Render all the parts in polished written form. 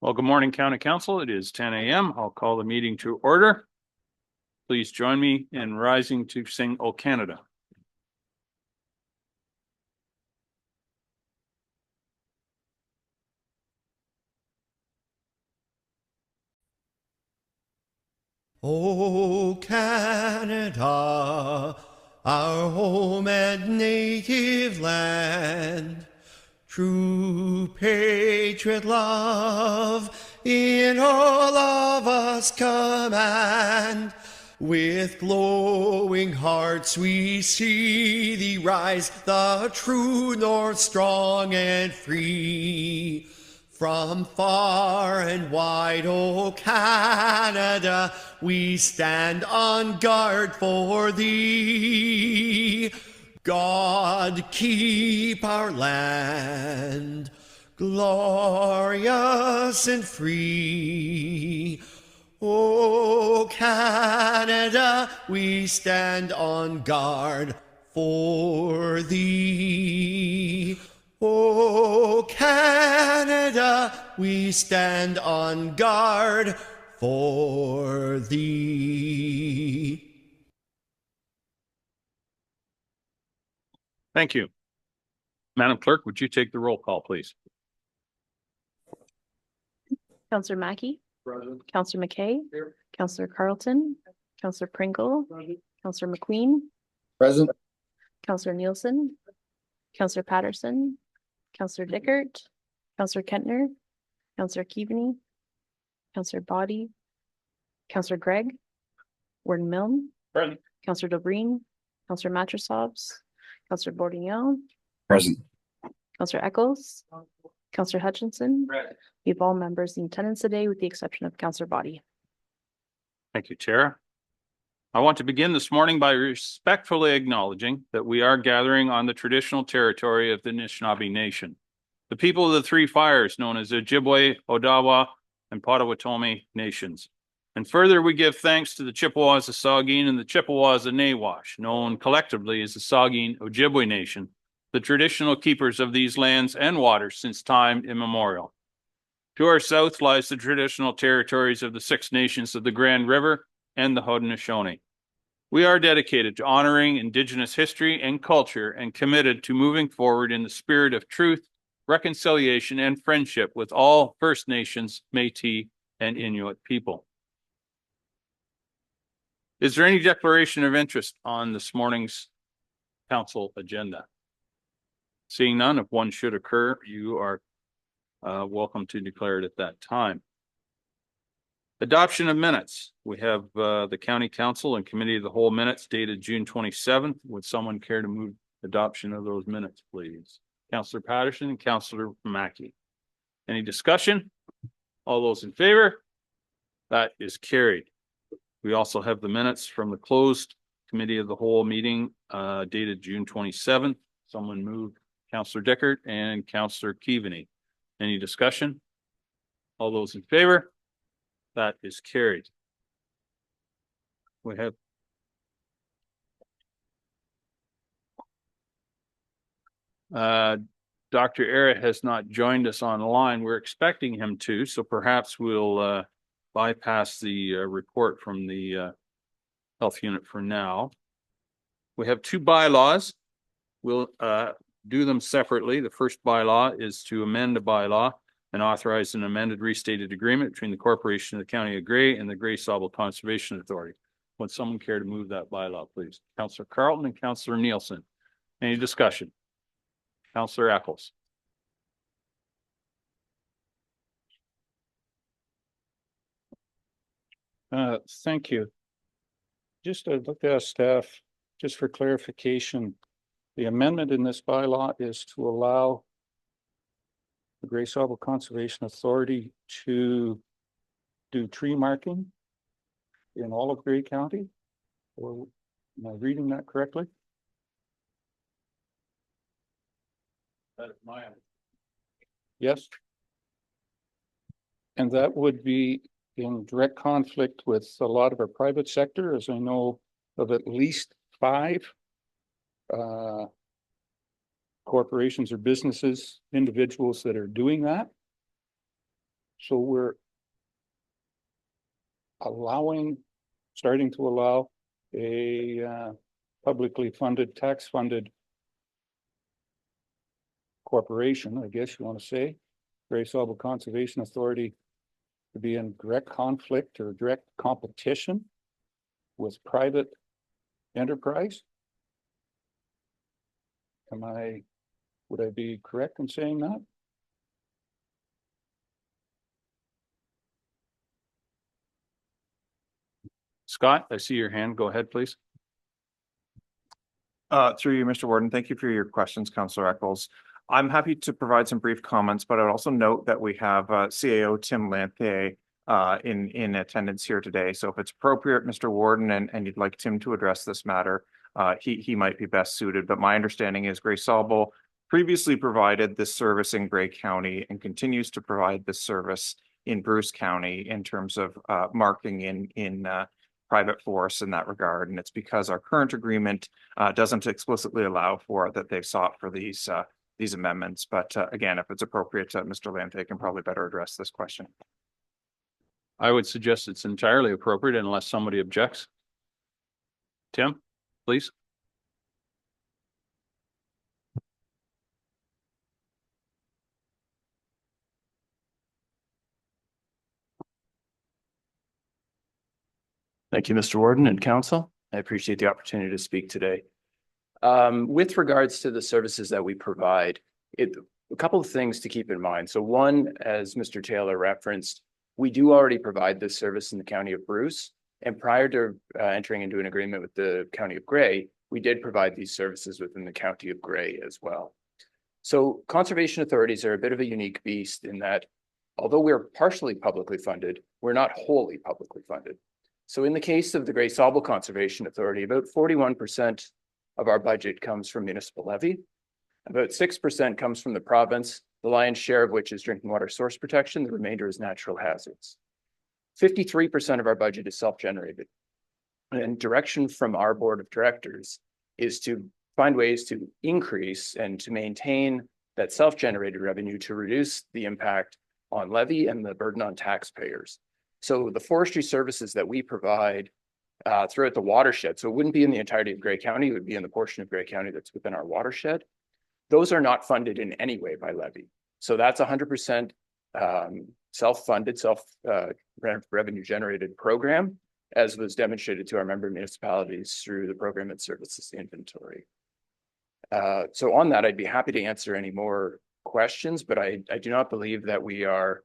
Well, good morning, County Council. It is 10 a.m. I'll call the meeting to order. Please join me in rising to sing O Canada. O Canada, our home and native land, true patriot love in all of us command. With glowing hearts we see thee rise, the true north strong and free. From far and wide, O Canada, we stand on guard for thee. God keep our land glorious and free. O Canada, we stand on guard for thee. O Canada, we stand on guard for thee. Thank you. Madam Clerk, would you take the roll call, please? Councillor Mackey. Present. Councillor McKay. Here. Councillor Carlton. Councillor Pringle. Present. Councillor McQueen. Present. Councillor Nielsen. Councillor Patterson. Councillor Dickert. Councillor Kentner. Councillor Keaveney. Councillor Body. Councillor Gregg. Warden Milne. Present. Councillor Dobreen. Councillor Matrosovs. Councillor Bourdignon. Present. Councillor Eccles. Councillor Hutchinson. Present. We have all members in attendance today with the exception of Councillor Body. Thank you, Tara. I want to begin this morning by respectfully acknowledging that we are gathering on the traditional territory of the Anishinaabe Nation, the people of the Three Fires known as the Ojibwe, Odawa, and Potawatomi nations. And further, we give thanks to the Chippewas of Saugeen and the Chippewas of Nawash, known collectively as the Saugeen Ojibwe Nation, the traditional keepers of these lands and waters since time immemorial. To our south lies the traditional territories of the Six Nations of the Grand River and the Haudenosaunee. We are dedicated to honoring Indigenous history and culture and committed to moving forward in the spirit of truth, reconciliation, and friendship with all First Nations, Métis, and Inuit people. Is there any declaration of interest on this morning's council agenda? Seeing none, if one should occur, you are welcome to declare it at that time. Adoption of minutes. We have the County Council and Committee of the Whole minutes dated June 27th. Would someone care to move adoption of those minutes, please? Councillor Patterson and Councillor Mackey. Any discussion? All those in favor? That is carried. We also have the minutes from the closed Committee of the Whole meeting dated June 27th. Someone move Councillor Dickert and Councillor Keaveney. Any discussion? All those in favor? That is carried. We have Dr. Era has not joined us on the line. We're expecting him to, so perhaps we'll bypass the report from the health unit for now. We have two bylaws. We'll do them separately. The first bylaw is to amend a bylaw and authorize an amended restated agreement between the Corporation of the County of Grey and the Grey Sauble Conservation Authority. Would someone care to move that bylaw, please? Councillor Carlton and Councillor Nielsen. Any discussion? Councillor Eccles. Thank you. Just looked at staff, just for clarification, the amendment in this bylaw is to allow the Grey Sauble Conservation Authority to do tree marking in all of Grey County, or am I reading that correctly? That is my understanding. Yes. And that would be in direct conflict with a lot of our private sector, as I know of at least 5 corporations or businesses, individuals that are doing that. So we're starting to allow a publicly funded, tax-funded corporation, I guess you want to say, Gray Sabo Conservation Authority, to be in direct conflict or direct competition with private enterprise. Would I be correct in saying that? Scott, I see your hand. Go ahead, please. Through you, Mr. Warden, thank you for your questions, Councillor Eccles. I'm happy to provide some brief comments, but I'd also note that we have CAO Tim Lanthe in attendance here today. So if it's appropriate, Mr. Warden, and you'd like Tim to address this matter, he might be best suited. But my understanding is Gray Sabo previously provided this service in Grey County and continues to provide this service in Bruce County in terms of marking in private forests in that regard. And it's because our current agreement doesn't explicitly allow for that they've sought for these amendments. But again, if it's appropriate, Mr. Lanthe can probably better address this question. I would suggest it's entirely appropriate unless somebody objects. Tim, please. Thank you, Mr. Warden and Council. I appreciate the opportunity to speak today. With regards to the services that we provide, a couple of things to keep in mind. So one, as Mr. Taylor referenced, we do already provide this service in the County of Bruce. And prior to entering into an agreement with the County of Grey, we did provide these services within the County of Grey as well. So conservation authorities are a bit of a unique beast in that although we're partially publicly funded, we're not wholly publicly funded. So in the case of the Gray Sabo Conservation Authority, about 41% of our budget comes from municipal levy. About 6% comes from the province, the lion's share of which is drinking water source protection. The remainder is natural hazards. 53% of our budget is self-generated. And direction from our board of directors is to find ways to increase and to maintain that self-generated revenue to reduce the impact on levy and the burden on taxpayers. So the forestry services that we provide throughout the watershed, so it wouldn't be in the entirety of Grey County, it would be in the portion of Grey County that's within our watershed. Those are not funded in any way by levy. So that's 100% self-funded, revenue generated program, as was demonstrated to our member municipalities through the program and services inventory. So on that, I'd be happy to answer any more questions, but I do not believe that we are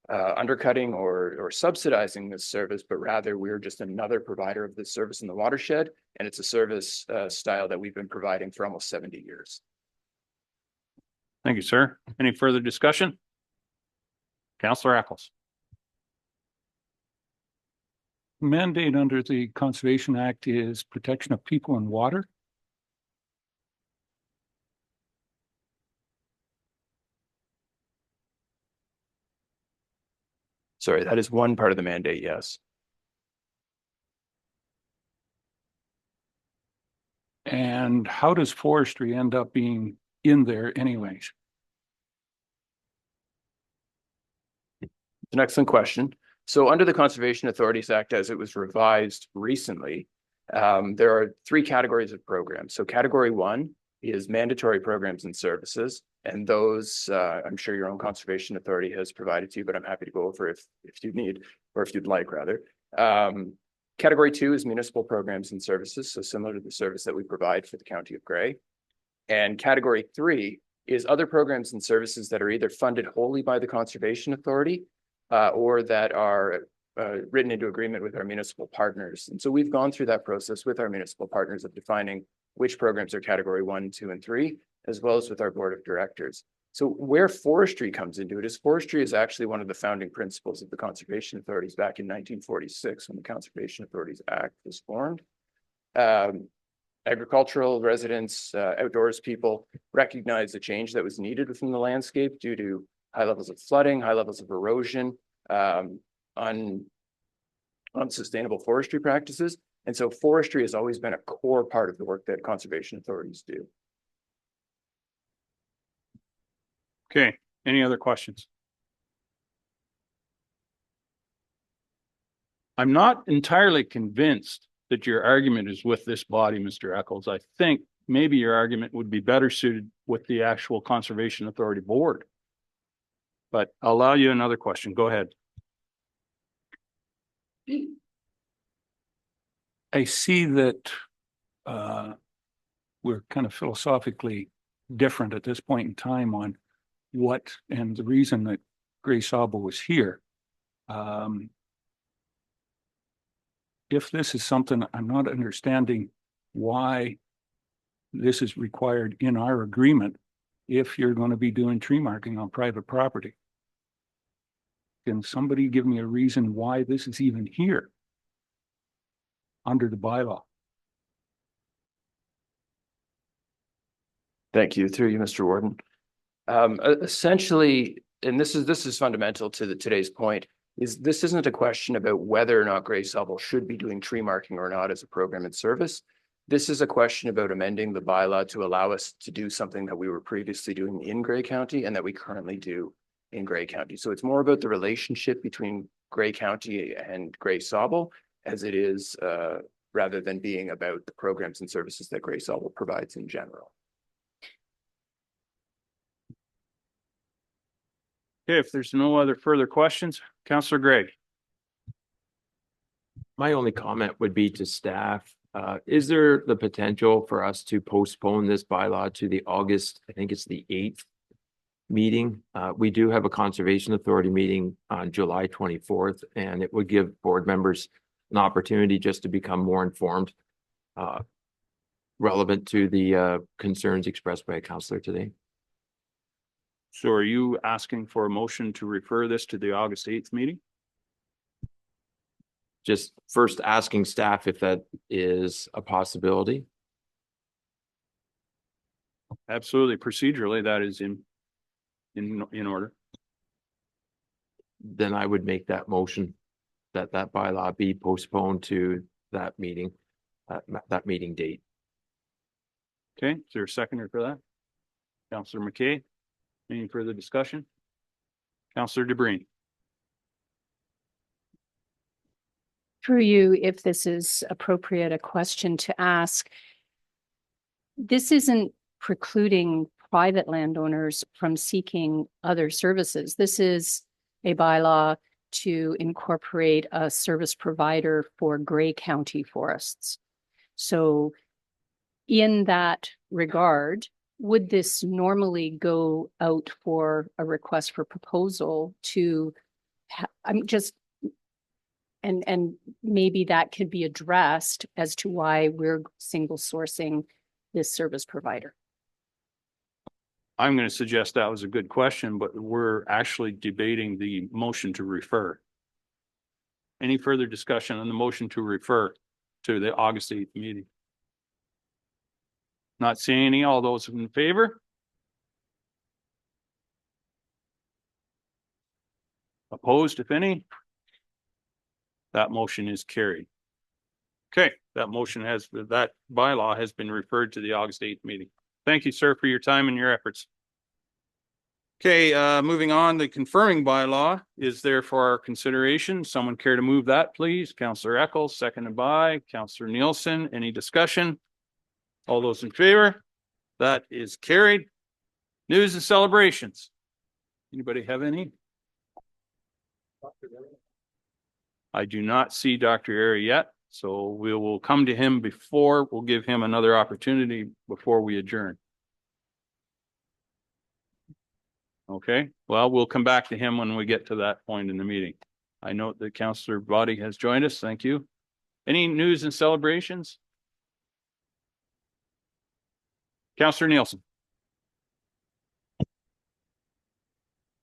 undercutting or subsidizing this service, but rather we're just another provider of this service in the watershed, and it's a service style that we've been providing for almost 70 years. Thank you, sir. Any further discussion? Councillor Eccles. Mandate under the Conservation Act is protection of people and water. Sorry, that is one part of the mandate, yes. And how does forestry end up being in there anyways? It's an excellent question. So under the Conservation Authorities Act, as it was revised recently, there are 3 categories of programs. So category 1 is mandatory programs and services. And those, I'm sure your own conservation authority has provided to you, but I'm happy to go over if you need, or if you'd like rather. Category 2 is municipal programs and services, so similar to the service that we provide for the County of Grey. And category 3 is other programs and services that are either funded wholly by the Conservation Authority or that are written into agreement with our municipal partners. And so we've gone through that process with our municipal partners of defining which programs are category 1, 2, and 3, as well as with our board of directors. So where forestry comes into it is forestry is actually one of the founding principles of the conservation authorities back in 1946 when the Conservation Authorities Act was formed. Agricultural residents, outdoors people recognized the change that was needed within the landscape due to high levels of flooding, high levels of erosion, unsustainable forestry practices. And so forestry has always been a core part of the work that conservation authorities do. Okay, any other questions? I'm not entirely convinced that your argument is with this body, Mr. Eccles. I think maybe your argument would be better suited with the actual Conservation Authority Board. But I'll allow you another question. Go ahead. I see that we're kind of philosophically different at this point in time on what and the reason that Grace Sabo was here. If this is something I'm not understanding why this is required in our agreement, if you're going to be doing tree marking on private property. Can somebody give me a reason why this is even here under the bylaw? Thank you. Through you, Mr. Warden. Essentially, and this is fundamental to today's point, is this isn't a question about whether or not Grey Sauble should be doing tree marking or not as a program and service. This is a question about amending the bylaw to allow us to do something that we were previously doing in Grey County and that we currently do in Grey County. So it's more about the relationship between Grey County and Grey Sauble as it is rather than being about the programs and services that Grey Sauble provides in general. Okay, if there's no other further questions, Councillor Gregg. My only comment would be to staff. Is there the potential for us to postpone this bylaw to the August, I think it's the 8th meeting? We do have a Conservation Authority meeting on July 24th, and it would give board members an opportunity just to become more informed relevant to the concerns expressed by a councillor today. So are you asking for a motion to refer this to the August 8th meeting? Just first asking staff if that is a possibility. Absolutely. Procedurally, that is in order. Then I would make that motion that that bylaw be postponed to that meeting, that meeting date. Okay, is there a seconder for that? Councillor McKay, any further discussion? Councillor DeBreen. Through you, if this is appropriate, a question to ask. This isn't precluding private landowners from seeking other services. This is a bylaw to incorporate a service provider for Grey County forests. So in that regard, would this normally go out for a request for proposal to, and maybe that could be addressed as to why we're single sourcing this service provider? I'm going to suggest that was a good question, but we're actually debating the motion to refer. Any further discussion on the motion to refer to the August 8th meeting? Not seeing any. All those in favor? Opposed, if any? That motion is carried. Okay, that bylaw has been referred to the August 8th meeting. Thank you, sir, for your time and your efforts. Okay, moving on, the confirming bylaw is there for our consideration. Someone care to move that, please? Councillor Eccles, seconded by Councillor Nielsen. Any discussion? All those in favor? That is carried. News and celebrations. Anybody have any? I do not see Dr. Airy yet, so we will come to him before, we'll give him another opportunity before we adjourn. Okay, well, we'll come back to him when we get to that point in the meeting. I note that Councillor Boddy has joined us. Thank you. Any news and celebrations? Councillor Nielsen.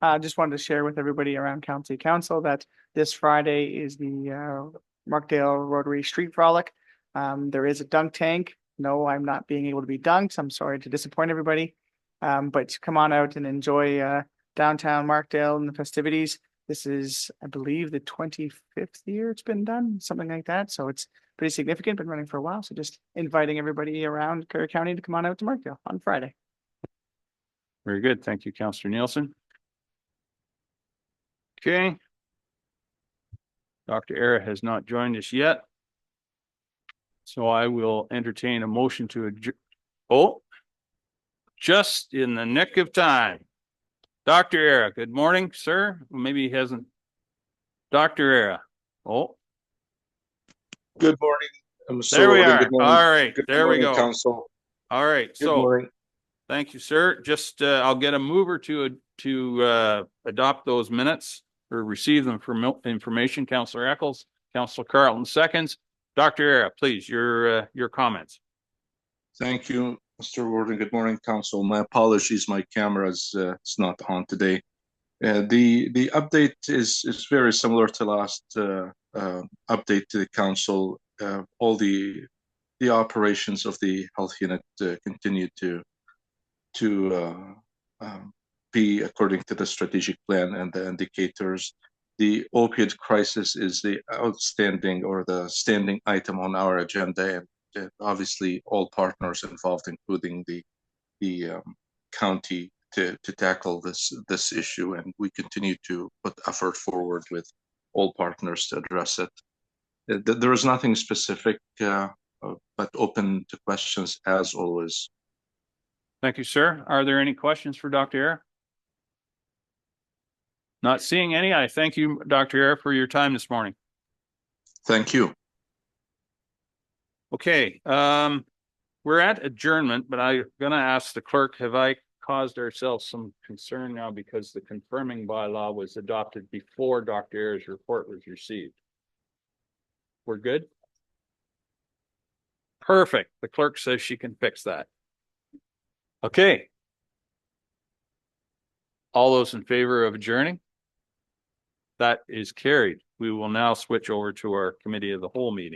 I just wanted to share with everybody around County Council that this Friday is the Markdale Rotary Street Frolic. There is a dunk tank. No, I'm not being able to be dunked. I'm sorry to disappoint everybody. But come on out and enjoy downtown Markdale and the festivities. This is, I believe, the 25th year it's been done, something like that. So it's pretty significant, been running for a while. So just inviting everybody around Currie County to come on out to Markdale on Friday. Very good. Thank you, Councillor Nielsen. Okay. Dr. Era has not joined us yet. So I will entertain a motion to adjourn. Oh, just in the nick of time. Dr. Era, good morning, sir. Maybe he hasn't. Dr. Era. Oh, Good morning. Mr. there we Warden. are. Good morning. All right, Good there we morning, go. Council. All right, Good so morning. thank you, sir. Just I'll get a mover to adopt those minutes or receive them for information. Councillor Eccles, Councillor Carlton seconds. Dr. Era, please, your comments. Thank you, Mr. Warden. Good morning, Council. My apologies, my camera is not on today. The update is very similar to last update to the Council. All the operations of the health unit continue to be according to the strategic plan and the indicators. The opioid crisis is the outstanding or the standing item on our agenda, and obviously all partners involved, including the county, to tackle this issue, and we continue to put effort forward with all partners to address it. There is nothing specific, but open to questions as always. Thank you, sir. Are there any questions for Dr. Era? Not seeing any. I thank you, Dr. Era, for your time this morning. Thank you. Okay, we're at adjournment, but I'm gonna ask the clerk, have I caused ourselves some concern now because the confirming bylaw was adopted before Dr. Era's report was received? We're good? Perfect. The clerk says she can fix that. Okay. All those in favor of adjourning? That is carried. We will now switch over to our committee of the whole meeting.